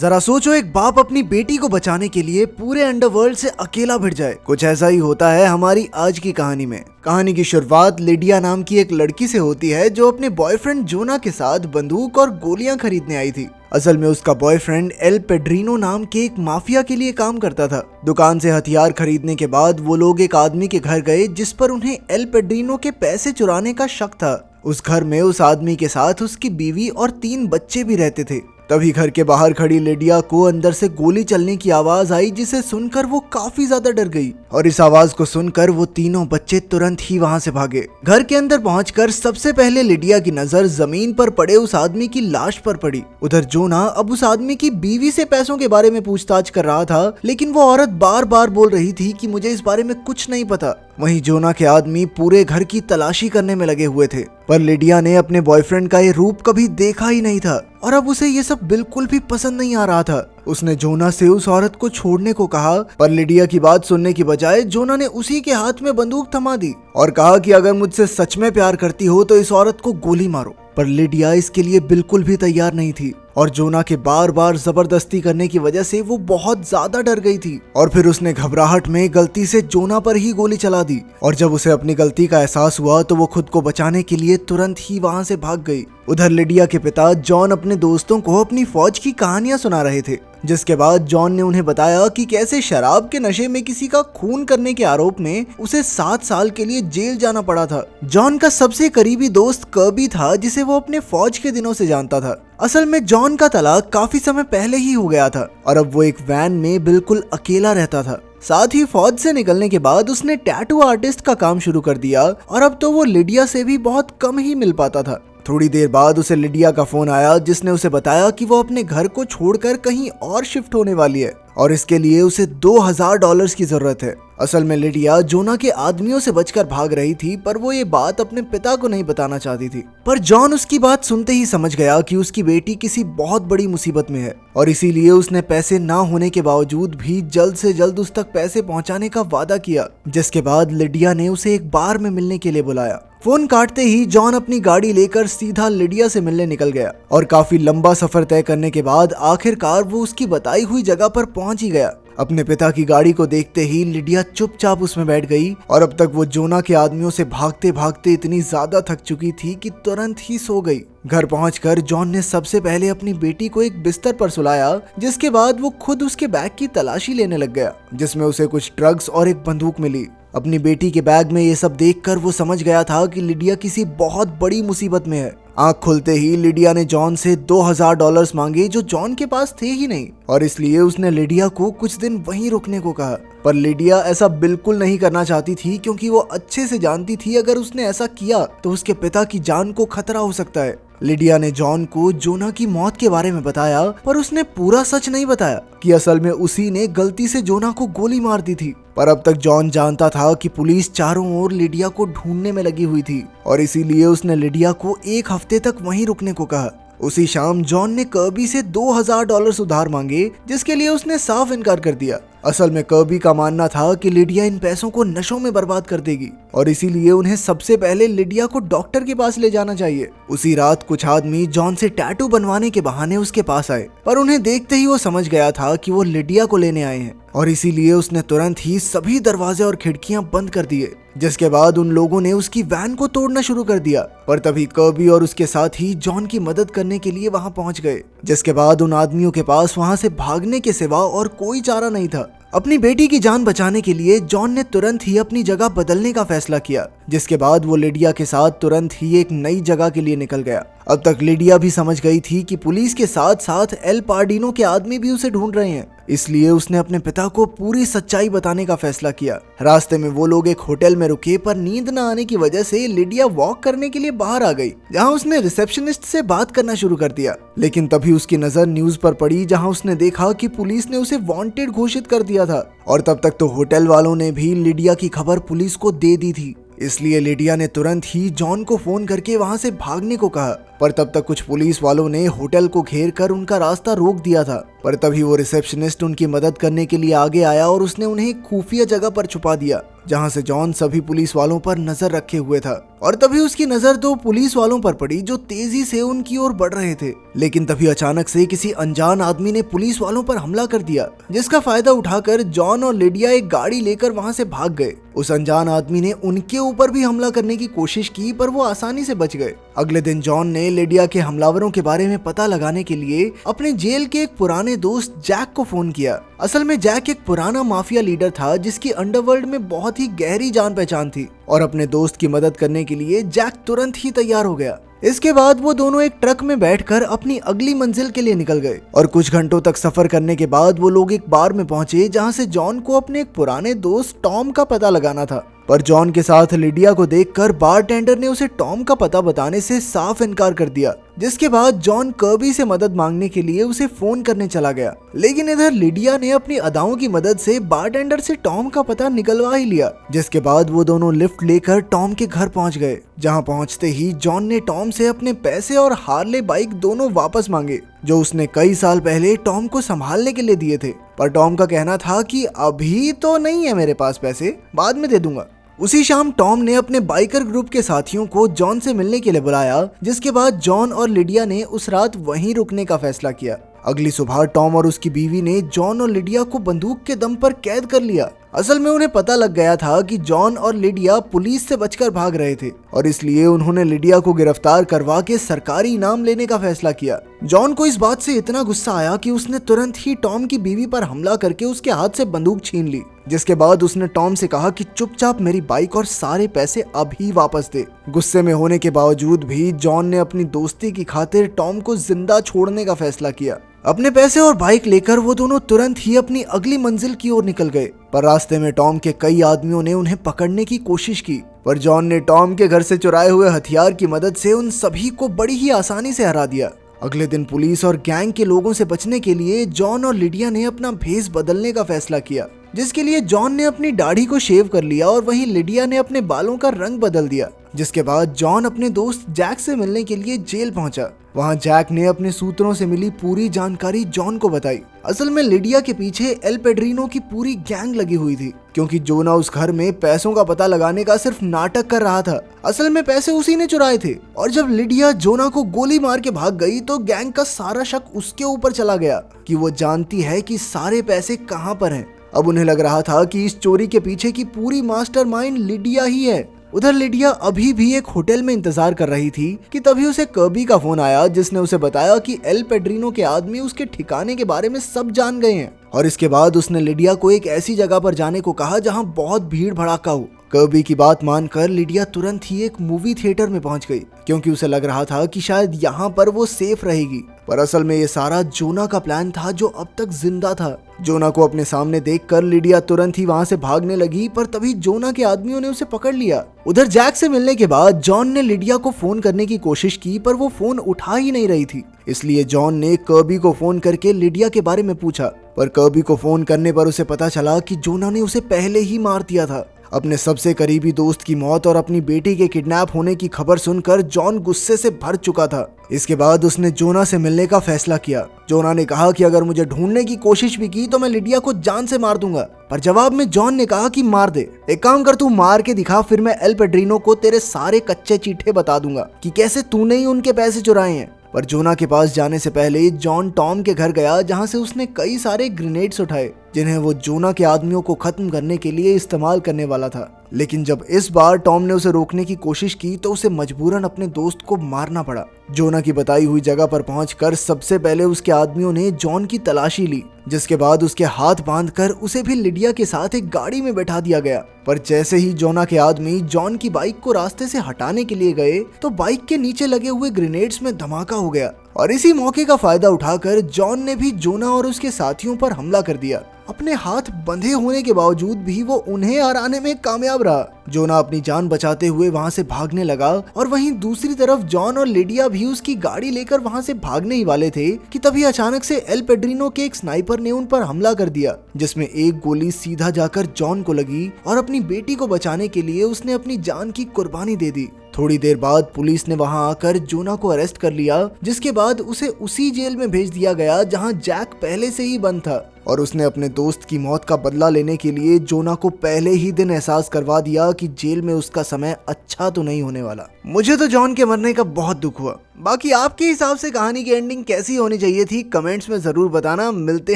जरा सोचो, एक बाप अपनी बेटी को बचाने के लिए पूरे अंडरवर्ल्ड से अकेला भिड़ जाए। कुछ ऐसा ही होता है हमारी आज की कहानी में। कहानी की शुरुआत लिडिया नाम की एक लड़की से होती है जो अपने बॉयफ्रेंड जोना के साथ बंदूक और गोलियां खरीदने आई थी। असल में उसका बॉयफ्रेंड एल पेड्रिनो नाम के एक माफिया के लिए काम करता था। दुकान से हथियार खरीदने के बाद वो लोग एक आदमी के घर गए जिस पर उन्हें एल पेड्रिनो के पैसे चुराने का शक था। उस घर में उस आदमी के साथ उसकी बीवी और 3 बच्चे भी रहते थे। तभी घर के बाहर खड़ी लिडिया को अंदर से गोली चलने की आवाज आई, जिसे सुनकर वो काफी ज्यादा डर गई और इस आवाज को सुनकर वो तीनों बच्चे तुरंत ही वहां से भागे। घर के अंदर पहुंचकर सबसे पहले लिडिया की नजर जमीन पर पड़े उस आदमी की लाश पर पड़ी। उधर जोना अब उस आदमी की बीवी से पैसों के बारे में पूछताछ कर रहा था, लेकिन वो औरत बार बार बोल रही थी कि मुझे इस बारे में कुछ नहीं पता। वहीं जोना के आदमी पूरे घर की तलाशी करने में लगे हुए थे, पर लिडिया ने अपने बॉयफ्रेंड का ये रूप कभी देखा ही नहीं था और अब उसे ये सब बिल्कुल भी पसंद नहीं आ रहा था। उसने जोना से उस औरत को छोड़ने को कहा, पर लिडिया की बात सुनने की बजाय जोना ने उसी के हाथ में बंदूक थमा दी और कहा कि अगर मुझसे सच में प्यार करती हो तो इस औरत को गोली मारो। पर लिडिया इसके लिए बिल्कुल भी तैयार नहीं थी और जोना के बार बार जबरदस्ती करने की वजह से वो बहुत ज्यादा डर गई थी और फिर उसने घबराहट में गलती से जोना पर ही गोली चला दी। और जब उसे अपनी गलती का एहसास हुआ तो वो खुद को बचाने के लिए तुरंत ही वहां से भाग गई। उधर लिडिया के पिता जॉन अपने दोस्तों को अपनी फौज की कहानियां सुना रहे थे, जिसके बाद जॉन ने उन्हें बताया कि कैसे शराब के नशे में किसी का खून करने के आरोप में उसे 7 साल के लिए जेल जाना पड़ा था। जॉन का सबसे करीबी दोस्त कर्बी था, जिसे वो अपने फौज के दिनों से जानता था। असल में जॉन का तलाक काफी समय पहले ही हो गया था और अब वो एक वैन में बिल्कुल अकेला रहता था। साथ ही फौज से निकलने के बाद उसने टैटू आर्टिस्ट का काम शुरू कर दिया और अब तो वो लिडिया से भी बहुत कम ही मिल पाता था। थोड़ी देर बाद उसे लिडिया का फोन आया, जिसने उसे बताया कि वो अपने घर को छोड़कर कहीं और शिफ्ट होने वाली है और इसके लिए उसे $2000 की जरूरत है। असल में लिडिया जोना के आदमियों से बचकर भाग रही थी, पर वो ये बात अपने पिता को नहीं बताना चाहती थी। पर जॉन उसकी बात सुनते ही समझ गया कि उसकी बेटी किसी बहुत बड़ी मुसीबत में है और इसीलिए उसने पैसे ना होने के बावजूद भी जल्द से जल्द उस तक पैसे पहुंचाने का वादा किया, जिसके बाद लिडिया ने उसे एक बार में मिलने के लिए बुलाया। फोन काटते ही जॉन अपनी गाड़ी लेकर सीधा लिडिया से मिलने निकल गया और काफी लंबा सफर तय करने के बाद आखिरकार वो उसकी बताई हुई जगह पर पहुंच ही गया। अपने पिता की गाड़ी को देखते ही लिडिया चुपचाप उसमें बैठ गई और अब तक वो जोना के आदमियों से भागते भागते इतनी ज्यादा थक चुकी थी कि तुरंत ही सो गई। घर पहुंचकर जॉन ने सबसे पहले अपनी बेटी को एक बिस्तर पर सुलाया, जिसके बाद वो खुद उसके बैग की तलाशी लेने लग गया, जिसमें उसे कुछ ड्रग्स और एक बंदूक मिली। अपनी बेटी के बैग में ये सब देखकर वो समझ गया था कि लिडिया किसी बहुत बड़ी मुसीबत में है। आंख खुलते ही लिडिया ने जॉन से $2000 मांगे, जो जॉन के पास थे ही नहीं, और इसलिए उसने लिडिया को कुछ दिन वहीं रुकने को कहा। पर लिडिया ऐसा बिल्कुल नहीं करना चाहती थी, क्योंकि वो अच्छे से जानती थी अगर उसने ऐसा किया तो उसके पिता की जान को खतरा हो सकता है। लिडिया ने जॉन को जोना की मौत के बारे में बताया, पर उसने पूरा सच नहीं बताया कि असल में उसी ने गलती से जोना को गोली मार दी थी। पर अब तक जॉन जानता था कि पुलिस चारों ओर लिडिया को ढूंढने में लगी हुई थी और इसीलिए उसने लिडिया को 1 हफ्ते तक वहीं रुकने को कहा। उसी शाम जॉन ने कर्बी से $2000 उधार मांगे, जिसके लिए उसने साफ इनकार कर दिया। असल में कर्बी का मानना था कि लिडिया इन पैसों को नशों में बर्बाद कर देगी और इसीलिए उन्हें सबसे पहले लिडिया को डॉक्टर के पास ले जाना चाहिए। उसी रात कुछ आदमी जॉन से टैटू बनवाने के बहाने उसके पास आए, पर उन्हें देखते ही वो समझ गया था कि वो लिडिया को लेने आए हैं और इसीलिए उसने तुरंत ही सभी दरवाजे और खिड़कियां बंद कर दिए, जिसके बाद उन लोगों ने उसकी वैन को तोड़ना शुरू कर दिया। पर तभी कर्बी और उसके साथी जॉन की मदद करने के लिए वहां पहुंच गए, जिसके बाद उन आदमियों के पास वहां से भागने के सिवा और कोई चारा नहीं था। अपनी बेटी की जान बचाने के लिए जॉन ने तुरंत ही अपनी जगह बदलने का फैसला किया, जिसके बाद वो लिडिया के साथ तुरंत ही एक नई जगह के लिए निकल गया। अब तक लिडिया भी समझ गई थी कि पुलिस के साथ साथ एल पार्डिनो के आदमी भी उसे ढूंढ रहे हैं, इसलिए उसने अपने पिता को पूरी सच्चाई बताने का फैसला किया। रास्ते में वो लोग एक होटल में रुके, पर नींद न आने की वजह से लिडिया वॉक करने के लिए बाहर आ गई, जहां उसने रिसेप्शनिस्ट से बात करना शुरू कर दिया। लेकिन तभी उसकी नजर न्यूज पर पड़ी, जहां उसने देखा कि पुलिस ने उसे वांटेड घोषित कर दिया था और तब तक तो होटल वालों ने भी लिडिया की खबर पुलिस को दे दी थी। इसलिए लिडिया ने तुरंत ही जॉन को फोन करके वहां से भागने को कहा, पर तब तक कुछ पुलिस वालों ने होटल को घेर कर उनका रास्ता रोक दिया था। पर तभी वो रिसेप्शनिस्ट उनकी मदद करने के लिए आगे आया और उसने उन्हें एक खुफिया जगह पर छुपा दिया, जहां से जॉन सभी पुलिस वालों पर नजर रखे हुए था। और तभी उसकी नजर दो पुलिस वालों पर पड़ी जो तेजी से उनकी ओर बढ़ रहे थे। लेकिन तभी अचानक से किसी अनजान आदमी ने पुलिस वालों पर हमला कर दिया, जिसका फायदा उठाकर जॉन और लिडिया एक गाड़ी लेकर वहां से भाग गए। उस अनजान आदमी ने उनके ऊपर भी हमला करने की कोशिश की, पर वो आसानी से बच गए। अगले दिन जॉन ने लिडिया के हमलावरों के बारे में पता लगाने के लिए अपने जेल के एक पुराने दोस्त जैक को फोन किया। असल में जैक एक पुराना माफिया लीडर था जिसकी अंडरवर्ल्ड में बहुत ही गहरी जान पहचान थी, और अपने दोस्त की मदद करने के लिए जैक तुरंत ही तैयार हो गया। इसके बाद वो दोनों एक ट्रक में बैठकर अपनी अगली मंजिल के लिए निकल गए, और कुछ घंटों तक सफर करने के बाद वो लोग एक बार में पहुंचे जहां से जॉन को अपने एक पुराने दोस्त टॉम का पता लगाना था। पर जॉन के साथ लिडिया को देखकर बारटेंडर ने उसे टॉम का पता बताने से साफ इनकार कर दिया, जिसके बाद जॉन कर्बी से मदद मांगने के लिए उसे फोन करने चला गया। लेकिन इधर लिडिया ने अपनी अदाओं की मदद से बारटेंडर से टॉम का पता निकलवा ही लिया, जिसके बाद वो दोनों लिफ्ट लेकर टॉम के घर पहुंच गए। जहां पहुंचते ही जॉन ने टॉम से अपने पैसे और हार्ले बाइक दोनों वापस मांगे, जो उसने कई साल पहले टॉम को संभालने के लिए दिए थे। पर टॉम का कहना था कि अभी तो नहीं है मेरे पास पैसे, बाद में दे दूंगा। उसी शाम टॉम ने अपने बाइकर ग्रुप के साथियों को जॉन से मिलने के लिए बुलाया, जिसके बाद जॉन और लिडिया ने उस रात वहीं रुकने का फैसला किया। अगली सुबह टॉम और उसकी बीवी ने जॉन और लिडिया को बंदूक के दम पर कैद कर लिया। असल में उन्हें पता लग गया था कि जॉन और लिडिया पुलिस से बचकर भाग रहे थे, और इसलिए उन्होंने लिडिया को गिरफ्तार करवा के सरकारी इनाम लेने का फैसला किया। जॉन को इस बात से इतना गुस्सा आया कि उसने तुरंत ही टॉम की बीवी पर हमला करके उसके हाथ से बंदूक छीन ली, जिसके बाद उसने टॉम से कहा कि चुपचाप मेरी बाइक और सारे पैसे अभी वापस दे। गुस्से में होने के बावजूद भी जॉन ने अपनी दोस्ती की खातिर टॉम को जिंदा छोड़ने का फैसला किया। अपने पैसे और बाइक लेकर वो दोनों तुरंत ही अपनी अगली मंजिल की ओर निकल गए, पर रास्ते में टॉम के कई आदमियों ने उन्हें पकड़ने की कोशिश की, पर जॉन ने टॉम के घर से चुराए हुए हथियार की मदद से उन सभी को बड़ी ही आसानी से हरा दिया। अगले दिन पुलिस और गैंग के लोगों से बचने के लिए जॉन और लिडिया ने अपना भेष बदलने का फैसला किया, जिसके लिए जॉन ने अपनी दाढ़ी को शेव कर लिया और वहीं लिडिया ने अपने बालों का रंग बदल दिया। जिसके बाद जॉन अपने दोस्त जैक से मिलने के लिए जेल पहुंचा। वहां जैक ने अपने सूत्रों से मिली पूरी जानकारी जॉन को बताई। असल में लिडिया के पीछे एल पेड्रिनो की पूरी गैंग लगी हुई थी, क्योंकि जोना उस घर में पैसों का पता लगाने का सिर्फ नाटक कर रहा था। असल में पैसे उसी ने चुराए थे, और जब लिडिया जोना को गोली मार के भाग गई तो गैंग का सारा शक उसके ऊपर चला गया कि वो जानती है कि सारे पैसे कहां पर हैं। अब उन्हें लग रहा था कि इस चोरी के पीछे की पूरी मास्टरमाइंड लिडिया ही है। उधर लिडिया अभी भी एक होटल में इंतजार कर रही थी कि तभी उसे कर्बी का फोन आया, जिसने उसे बताया कि एल पेड्रिनो के आदमी उसके ठिकाने के बारे में सब जान गए हैं, और इसके बाद उसने लिडिया को एक ऐसी जगह पर जाने को कहा जहां बहुत भीड़ भड़ाका हो। कर्बी की बात मानकर लिडिया तुरंत ही एक मूवी थिएटर में पहुंच गई, क्योंकि उसे लग रहा था कि शायद यहाँ पर वो सेफ रहेगी। पर असल में ये सारा जोना का प्लान था, जो अब तक जिंदा था। जोना को अपने सामने देखकर लिडिया तुरंत ही वहां से भागने लगी, पर तभी जोना के आदमियों ने उसे पकड़ लिया। उधर जैक से मिलने के बाद जॉन ने लिडिया को फोन करने की कोशिश की, पर वो फोन उठा ही नहीं रही थी। इसलिए जॉन ने कर्बी को फोन करके लिडिया के बारे में पूछा, पर कर्बी को फोन करने पर उसे पता चला कि जोना ने उसे पहले ही मार दिया था। अपने सबसे करीबी दोस्त की मौत और अपनी बेटी के किडनैप होने की खबर सुनकर जॉन गुस्से से भर चुका था। इसके बाद उसने जोना से मिलने का फैसला किया। जोना ने कहा कि अगर मुझे ढूंढने की कोशिश भी की तो मैं लिडिया को जान से मार दूंगा, पर जवाब में जॉन ने कहा कि मार दे। एक काम कर, तू मार के दिखा, फिर मैं एल पेड्रिनो को तेरे सारे कच्चे चीठे बता दूंगा कि कैसे तूने ही उनके पैसे चुराए हैं। पर जोना के पास जाने से पहले जॉन टॉम के घर गया, जहां से उसने कई सारे ग्रेनेड्स उठाए, जिन्हें वो जोना के आदमियों को खत्म करने के लिए इस्तेमाल करने वाला था। लेकिन जब इस बार टॉम ने उसे रोकने की कोशिश की तो उसे मजबूरन अपने दोस्त को मारना पड़ा। जोना की बताई हुई जगह पर पहुंचकर सबसे पहले उसके आदमियों ने जॉन की तलाशी ली, जिसके बाद उसके हाथ बांधकर उसे भी लिडिया के साथ एक गाड़ी में बैठा दिया गया। पर जैसे ही जोना के आदमी जॉन की बाइक को रास्ते से हटाने के लिए गए तो बाइक के नीचे लगे हुए ग्रेनेड्स में धमाका हो गया, और इसी मौके का फायदा उठाकर जॉन ने भी जोना और उसके साथियों पर हमला कर दिया। अपने हाथ बंधे होने के बावजूद भी वो उन्हें हराने में कामयाब रहा। जोना अपनी जान बचाते हुए वहां से भागने लगा, और वहीं दूसरी तरफ जॉन और लिडिया भी उसकी गाड़ी लेकर वहां से भागने ही वाले थे कि तभी अचानक से एल पेड्रिनो के एक स्नाइपर ने उन पर हमला कर दिया, जिसमें एक गोली सीधा जाकर जॉन को लगी, और अपनी बेटी को बचाने के लिए उसने अपनी जान की कुर्बानी दे दी। थोड़ी देर बाद पुलिस ने वहां आकर जोना को अरेस्ट कर लिया, जिसके बाद उसे उसी जेल में भेज दिया गया जहां जैक पहले से ही बंद था। और उसने अपने दोस्त की मौत का बदला लेने के लिए जोना को पहले ही दिन एहसास करवा दिया कि जेल में उसका समय अच्छा तो नहीं होने वाला। मुझे तो जॉन के मरने का बहुत दुख हुआ। बाकी आपके हिसाब से कहानी की एंडिंग कैसी होनी चाहिए थी, कमेंट्स में जरूर बताना। मिलते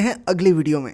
हैं अगली वीडियो में।